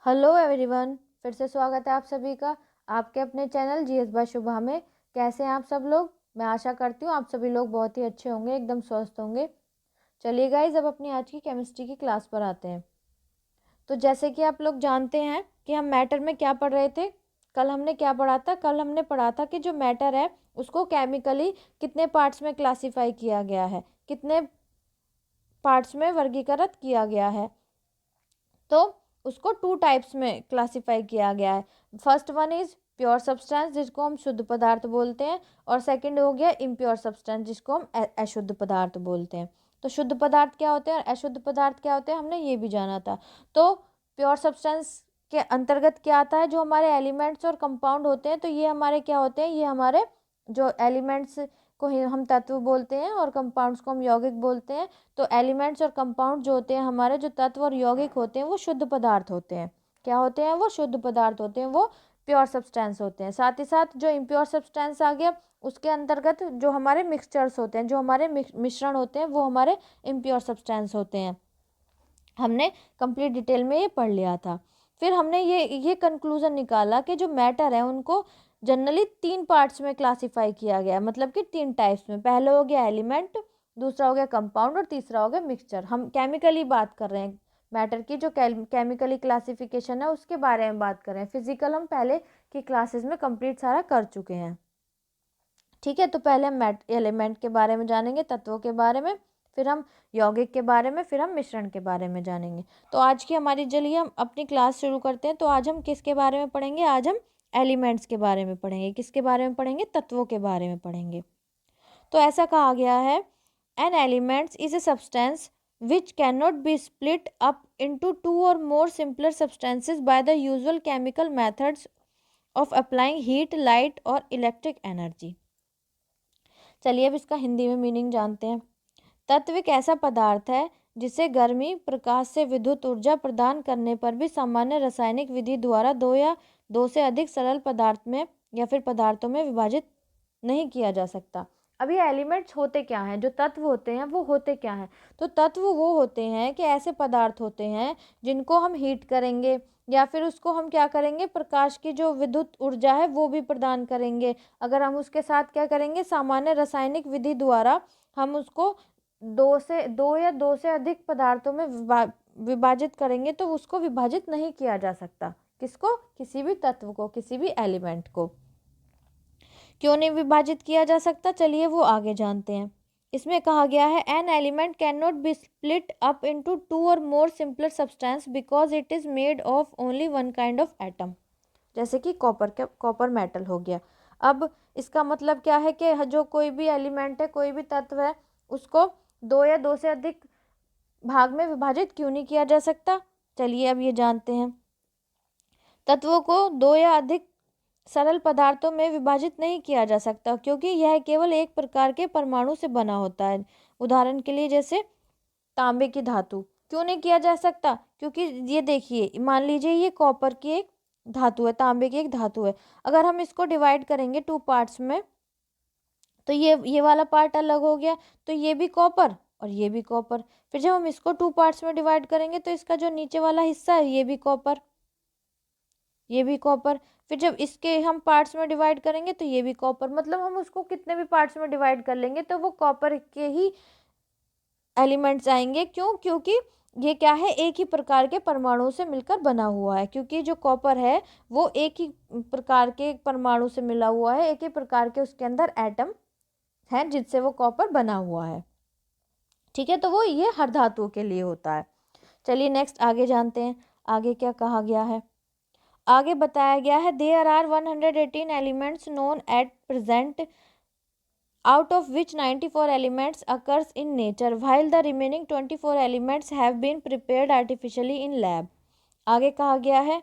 Hello everyone, फिर से स्वागत है आप सभी का आपके अपने चैनल जीएस बाय शुभा में। कैसे हैं आप सब लोग? मैं आशा करती हूँ आप सभी लोग बहुत ही अच्छे होंगे, एकदम स्वस्थ होंगे। चलिए गाइज, अब अपनी आज की केमिस्ट्री की क्लास पर आते हैं। तो जैसे कि आप लोग जानते हैं कि हम मैटर में क्या पढ़ रहे थे। कल हमने क्या पढ़ा था? कल हमने पढ़ा था कि जो मैटर है उसको केमिकली कितने पार्ट्स में क्लासीफाई किया गया है, कितने पार्ट्स में वर्गीकृत किया गया है। तो उसको 2 टाइप्स में क्लासिफाई किया गया है। First one is pure substance, जिसको हम शुद्ध पदार्थ बोलते हैं, और सेकंड हो गया इम्प्योर सब्सटेंस, जिसको हम अशुद्ध पदार्थ बोलते हैं। तो शुद्ध पदार्थ क्या होते हैं और अशुद्ध पदार्थ क्या होते हैं, हमने ये भी जाना था। तो प्योर सब्सटेंस के अंतर्गत क्या आता है? जो हमारे एलिमेंट्स और कंपाउंड होते हैं, तो ये हमारे क्या होते हैं? ये हमारे जो एलिमेंट्स को हम तत्व बोलते हैं और कंपाउंड्स को हम यौगिक बोलते हैं। तो एलिमेंट्स और कंपाउंड जो होते हैं, हमारे जो तत्व और यौगिक होते हैं, वो शुद्ध पदार्थ होते हैं। क्या होते हैं? वो शुद्ध पदार्थ होते हैं, वो प्योर सब्सटेंस होते हैं। साथ ही साथ जो इम्प्योर सब्सटेंस आ गया, उसके अंतर्गत जो हमारे मिक्सचर्स होते हैं, जो हमारे मिश्रण होते हैं, वो हमारे इम्प्योर सब्सटेंस होते हैं। हमने कंप्लीट डिटेल में ये पढ़ लिया था। फिर हमने ये कंक्लूजन निकाला कि जो मैटर है उनको जनरली 3 पार्ट्स में क्लासिफाई किया गया है, मतलब कि 3 टाइप्स में। पहला हो गया एलिमेंट, दूसरा हो गया कंपाउंड और तीसरा हो गया मिक्सचर। हम केमिकली बात कर रहे हैं, मैटर की जो केमिकली क्लासिफिकेशन है उसके बारे में बात कर रहे हैं। फिजिकल हम पहले की क्लासेस में कंप्लीट सारा कर चुके हैं। ठीक है, तो पहले हम एलिमेंट के बारे में जानेंगे, तत्वों के बारे में, फिर हम यौगिक के बारे में, फिर हम मिश्रण के बारे में जानेंगे। तो आज की हमारी, चलिए हम अपनी क्लास शुरू करते हैं। तो आज हम किसके बारे में पढ़ेंगे? आज हम एलिमेंट्स के बारे में पढ़ेंगे। किसके बारे में पढ़ेंगे? तत्वों के बारे में पढ़ेंगे। तो ऐसा कहा गया है, an elements is a substance which cannot be split up into 2 or more simpler substances by the usual chemical methods of applying heat, light or electric energy। चलिए अब इसका हिंदी में मीनिंग जानते हैं। तत्व एक ऐसा पदार्थ है जिसे गर्मी, प्रकाश से विद्युत ऊर्जा प्रदान करने पर भी सामान्य रासायनिक विधि द्वारा 2 या 2 से अधिक सरल पदार्थ में या फिर पदार्थों में विभाजित नहीं किया जा सकता। अब ये एलिमेंट्स होते क्या हैं? जो तत्व होते हैं वो होते क्या हैं? तो तत्व वो होते हैं कि ऐसे पदार्थ होते हैं जिनको हम हीट करेंगे या फिर उसको हम क्या करेंगे, प्रकाश की जो विद्युत ऊर्जा है वो भी प्रदान करेंगे। अगर हम उसके साथ क्या करेंगे, सामान्य रासायनिक विधि द्वारा हम उसको 2 या 2 से अधिक पदार्थों में विभाजित करेंगे, तो उसको विभाजित नहीं किया जा सकता। किसको? किसी भी तत्व को, किसी भी एलिमेंट को। क्यों नहीं विभाजित किया जा सकता? चलिए वो आगे जानते हैं। इसमें कहा गया है, an element can not be split up into 2 और more simpler substance because it is made of only one kind of atom. जैसे कि कॉपर मेटल हो गया। अब इसका मतलब क्या है कि जो कोई भी एलिमेंट है, कोई भी तत्व है, उसको 2 या 2 से अधिक भाग में विभाजित क्यों नहीं किया जा सकता? चलिए अब ये जानते हैं। तत्वों को 2 या अधिक सरल पदार्थों में विभाजित नहीं किया जा सकता क्योंकि यह केवल एक प्रकार के परमाणु से बना होता है। उदाहरण के लिए जैसे तांबे की धातु। क्यों नहीं किया जा सकता? क्योंकि ये देखिए, मान लीजिए ये कॉपर की एक धातु है, तांबे की एक धातु है। अगर हम इसको डिवाइड करेंगे 2 पार्ट्स में, तो ये वाला पार्ट अलग हो गया, तो ये भी कॉपर और ये भी कॉपर। फिर जब हम इसको 2 पार्ट्स में डिवाइड करेंगे, तो इसका जो नीचे वाला हिस्सा है ये भी कॉपर, ये भी कॉपर। फिर जब इसके हम पार्ट्स में डिवाइड करेंगे तो ये भी कॉपर। मतलब हम उसको कितने भी पार्ट्स में डिवाइड कर लेंगे तो वो कॉपर के ही एलिमेंट्स आएंगे। क्यों? क्योंकि ये क्या है, एक ही प्रकार के परमाणु से मिलकर बना हुआ है। क्योंकि जो कॉपर है वो एक ही प्रकार के परमाणु से मिला हुआ है, एक ही प्रकार के उसके अंदर एटम है जिससे वो कॉपर बना हुआ है। ठीक है, तो वो ये हर धातुओं के लिए होता है। चलिए नेक्स्ट आगे जानते हैं, आगे क्या कहा गया है। आगे बताया गया है, there are 118 elements known at present, out of which 94 elements occurs in nature while the remaining 24 elements have been prepared artificially in lab। आगे कहा गया है,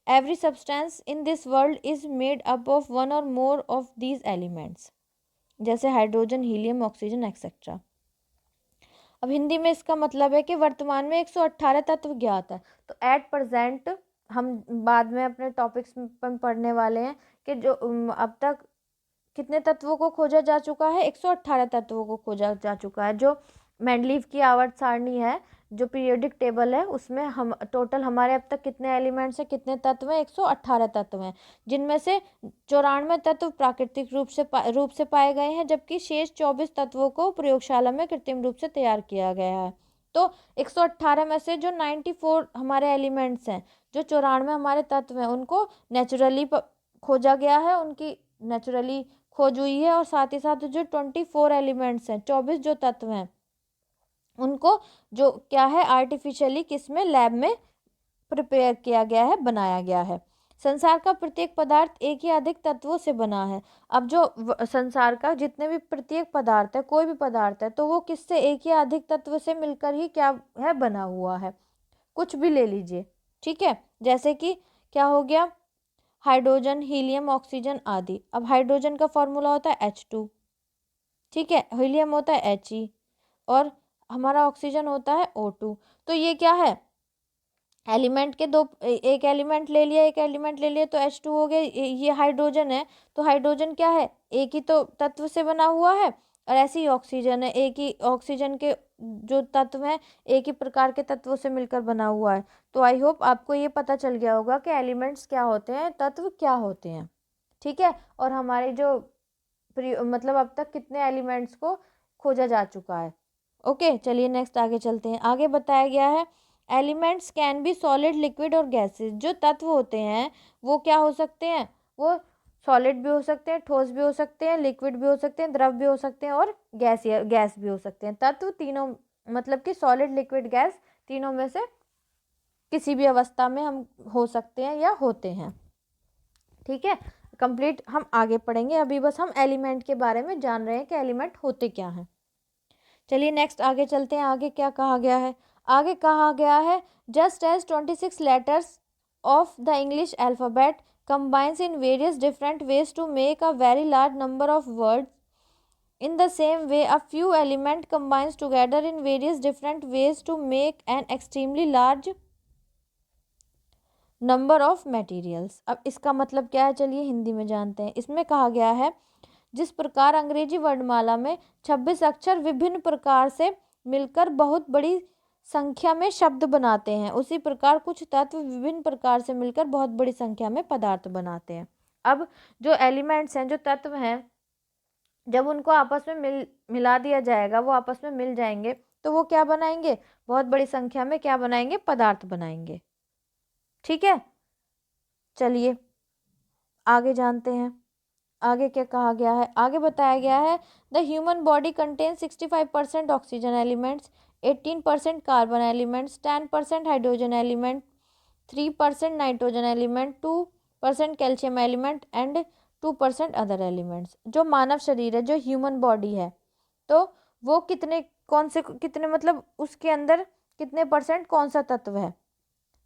every substance in this world is made up of one or more of these elements, जैसे hydrogen, helium, oxygen etcetera. अब हिंदी में इसका मतलब है कि वर्तमान में 118 तत्व ज्ञात है। तो एट प्रेजेंट, हम बाद में अपने टॉपिक्स में पढ़ने वाले हैं कि जो अब तक कितने तत्वों को खोजा जा चुका है, 118 तत्वों को खोजा जा चुका है। जो मेंडलीव की आवर्त सारणी है, जो पीरियोडिक टेबल है, उसमें हम टोटल हमारे अब तक कितने एलिमेंट्स हैं, कितने तत्व हैं, 118 तत्व हैं, जिनमें से 94 तत्व प्राकृतिक रूप से पाए गए हैं, जबकि शेष 24 तत्वों को प्रयोगशाला में कृत्रिम रूप से तैयार किया गया है। तो 118 में से जो 94 हमारे एलिमेंट्स हैं, जो 94 हमारे तत्व हैं, उनको नेचुरली खोजा गया है, उनकी नेचुरली खोज हुई है, और साथ ही साथ जो 24 एलिमेंट्स हैं, 24 जो तत्व हैं, उनको जो क्या है आर्टिफिशियली किसमें लैब में प्रिपेयर किया गया है, बनाया गया है। संसार का प्रत्येक पदार्थ एक या अधिक तत्वों से बना है। अब जो संसार का जितने भी प्रत्येक पदार्थ है, कोई भी पदार्थ है, तो वो किससे, एक या अधिक तत्व से मिलकर ही क्या है, बना हुआ है। कुछ भी ले लीजिए, ठीक है, जैसे कि क्या हो गया, हाइड्रोजन, हीलियम, ऑक्सीजन आदि। अब हाइड्रोजन का फॉर्मूला होता है H2, ठीक है, हीलियम होता है He, और हमारा ऑक्सीजन होता है O2। तो ये क्या है, एलिमेंट के दो, एक एलिमेंट ले लिया, एक एलिमेंट ले लिया, तो H2 हो गया। ये हाइड्रोजन है, तो हाइड्रोजन क्या है, एक ही तो तत्व से बना हुआ है, और ऐसे ही ऑक्सीजन है, एक ही ऑक्सीजन के जो तत्व हैं, एक ही प्रकार के तत्वों से मिलकर बना हुआ है। तो आई होप आपको ये पता चल गया होगा कि एलिमेंट्स क्या होते हैं, तत्व क्या होते हैं, ठीक है। और हमारे जो मतलब अब तक कितने एलिमेंट्स को खोजा जा चुका है। ओके, चलिए नेक्स्ट आगे चलते हैं। आगे बताया गया है elements can be solid, liquid और गैसेस। जो तत्व होते हैं वो क्या हो सकते हैं, वो सॉलिड भी हो सकते हैं, ठोस भी हो सकते हैं, लिक्विड भी हो सकते हैं, द्रव भी हो सकते हैं, और गैस भी हो सकते हैं। तत्व तीनों मतलब कि सॉलिड, लिक्विड, गैस, तीनों में से किसी भी अवस्था में हम हो सकते हैं या होते हैं, ठीक है। कंप्लीट हम आगे पढ़ेंगे, अभी बस हम एलिमेंट के बारे में जान रहे हैं कि एलिमेंट होते क्या हैं। चलिए नेक्स्ट आगे चलते हैं। आगे क्या कहा गया है, आगे कहा गया है just as 26 letters of the English alphabet combines in various different ways to make a very large number of words, in the same way a few element combines together in various different ways to make an extremely large number of materials. अब इसका मतलब क्या है, चलिए हिंदी में जानते हैं। इसमें कहा गया है जिस प्रकार अंग्रेजी वर्णमाला में 26 अक्षर विभिन्न प्रकार से मिलकर बहुत बड़ी संख्या में शब्द बनाते हैं, उसी प्रकार कुछ तत्व विभिन्न प्रकार से मिलकर बहुत बड़ी संख्या में पदार्थ बनाते हैं। अब जो एलिमेंट्स हैं, जो तत्व हैं, जब उनको आपस में मिला दिया जाएगा, वो आपस में मिल जाएंगे, तो वो क्या बनाएंगे, बहुत बड़ी संख्या में क्या बनाएंगे, पदार्थ बनाएंगे, ठीक है। चलिए आगे जानते हैं, आगे क्या कहा गया है। आगे बताया गया है the human body contain 65% oxygen elements, 18% carbon elements, 10% hydrogen element, 3% nitrogen element, 2% calcium element and 2% other elements. जो मानव शरीर है, जो ह्यूमन बॉडी है, तो वो कितने मतलब उसके अंदर कितने परसेंट कौन सा तत्व है,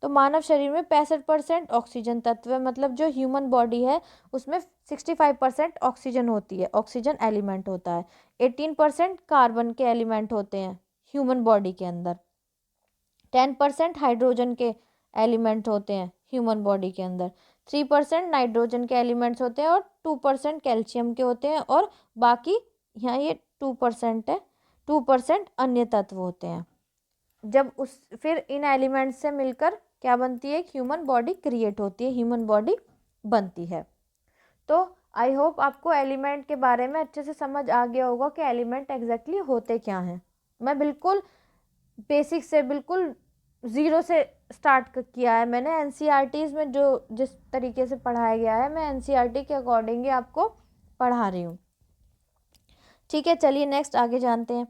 तो मानव शरीर में 65% ऑक्सीजन तत्व है। मतलब जो ह्यूमन बॉडी है उसमें 65% ऑक्सीजन होती है, ऑक्सीजन एलिमेंट होता है। 18% कार्बन के एलिमेंट होते हैं ह्यूमन बॉडी के अंदर, 10% हाइड्रोजन के एलिमेंट होते हैं ह्यूमन बॉडी के अंदर, 3% नाइट्रोजन के एलिमेंट्स होते हैं, और 2% कैल्शियम के होते हैं, और बाकी यहाँ ये 2% है, 2% अन्य तत्व होते हैं। जब फिर इन एलिमेंट्स से मिलकर क्या बनती है, एक ह्यूमन बॉडी क्रिएट होती है, ह्यूमन बॉडी बनती है। तो आई होप आपको एलिमेंट के बारे में अच्छे से समझ आ गया होगा कि एलिमेंट एग्जैक्टली होते क्या हैं। मैं बिल्कुल बेसिक से, बिल्कुल ज़ीरो से स्टार्ट किया है मैंने। एनसीईआरटीज़ में जो जिस तरीके से पढ़ाया गया है, मैं एनसीईआरटी के अकॉर्डिंग ही आपको पढ़ा रही हूँ, ठीक है। चलिए नेक्स्ट आगे जानते हैं।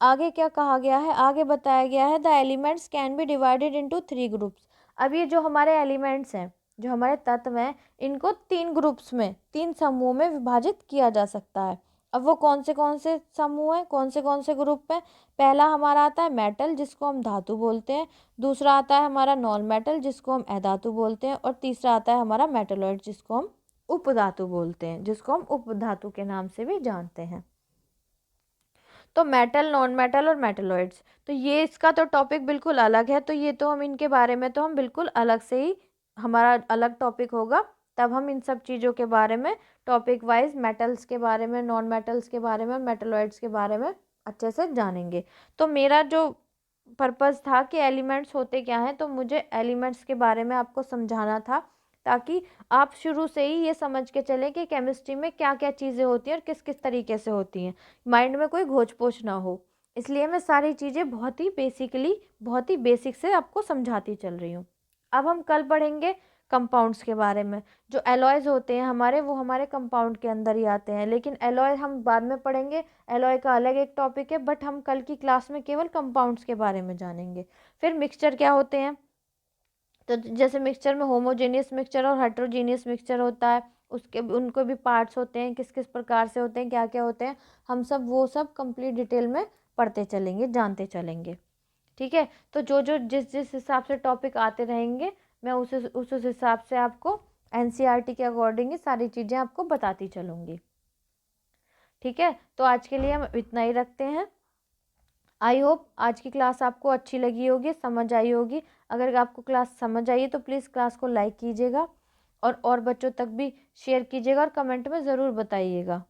आगे क्या कहा गया है, आगे बताया गया है the elements can be divided into 3 groups. अब ये जो हमारे एलिमेंट्स हैं, जो हमारे तत्व हैं, इनको 3 ग्रुप्स में, 3 समूह में विभाजित किया जा सकता है। अब वो कौन से समूह हैं, कौन से ग्रुप हैं। पहला हमारा आता है मेटल, जिसको हम धातु बोलते हैं। दूसरा आता है हमारा नॉन मेटल, जिसको हम अधातु बोलते हैं। और तीसरा आता है हमारा मेटलॉइड, जिसको हम उपधातु बोलते हैं, जिसको हम उपधातु के नाम से भी जानते हैं। तो मेटल, नॉन मेटल और मेटलॉइड्स, तो ये इसका तो टॉपिक बिल्कुल अलग है। तो ये तो हम इनके बारे में तो हम बिल्कुल अलग से ही, हमारा अलग टॉपिक होगा, तब हम इन सब चीज़ों के बारे में टॉपिक वाइज, मेटल्स के बारे में, नॉन मेटल्स के बारे में, मेटलॉइड्स के बारे में अच्छे से जानेंगे। तो मेरा जो पर्पस था कि एलिमेंट्स होते क्या हैं, तो मुझे एलिमेंट्स के बारे में आपको समझाना था, ताकि आप शुरू से ही ये समझ के चलें कि केमिस्ट्री में क्या क्या चीज़ें होती हैं और किस किस तरीके से होती हैं, माइंड में कोई घोच पोच ना हो। इसलिए मैं सारी चीज़ें बहुत ही बेसिक से आपको समझाती चल रही हूँ। अब हम कल पढ़ेंगे कंपाउंड्स के बारे में। जो एलॉयज़ होते हैं हमारे, वो हमारे कंपाउंड के अंदर ही आते हैं, लेकिन एलॉय हम बाद में पढ़ेंगे। एलॉय का अलग एक टॉपिक है, बट हम कल की क्लास में केवल कंपाउंड्स के बारे में जानेंगे। फिर मिक्सचर क्या होते हैं, तो जैसे मिक्सचर में होमोजेनियस मिक्सचर और हेट्रोजीनियस मिक्सचर होता है, उसके उनको भी पार्ट्स होते हैं, किस किस प्रकार से होते हैं, क्या क्या होते हैं, हम सब वो सब कंप्लीट डिटेल में पढ़ते चलेंगे, जानते चलेंगे। ठीक है, तो जो जो जिस जिस हिसाब से टॉपिक आते रहेंगे, मैं उस हिसाब से आपको एनसीईआरटी के अकॉर्डिंग सारी चीज़ें आपको बताती चलूँगी। ठीक है, तो आज के लिए हम इतना ही रखते हैं। आई होप आज की क्लास आपको अच्छी लगी होगी, समझ आई होगी। अगर आपको क्लास समझ आई है तो प्लीज़ क्लास को लाइक कीजिएगा और बच्चों तक भी शेयर कीजिएगा, और कमेंट में ज़रूर बताइएगा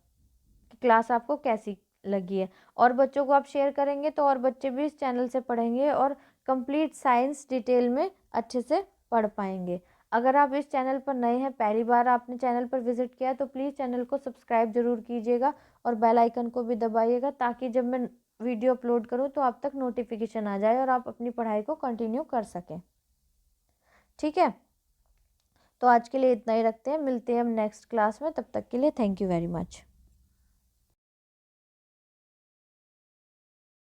कि क्लास आपको कैसी लगी है। और बच्चों को आप शेयर करेंगे तो और बच्चे भी इस चैनल से पढ़ेंगे और कंप्लीट साइंस डिटेल में अच्छे से पढ़ पाएंगे। अगर आप इस चैनल पर नए हैं, पहली बार आपने चैनल पर विजिट किया, तो प्लीज़ चैनल को सब्सक्राइब ज़रूर कीजिएगा और बेल आइकन को भी दबाइएगा, ताकि जब मैं वीडियो अपलोड करूँ तो आप तक नोटिफिकेशन आ जाए और आप अपनी पढ़ाई को कंटिन्यू कर सकें। ठीक है, तो आज के लिए इतना ही रखते हैं, मिलते हैं हम नेक्स्ट क्लास में। तब तक के लिए थैंक यू वेरी मच।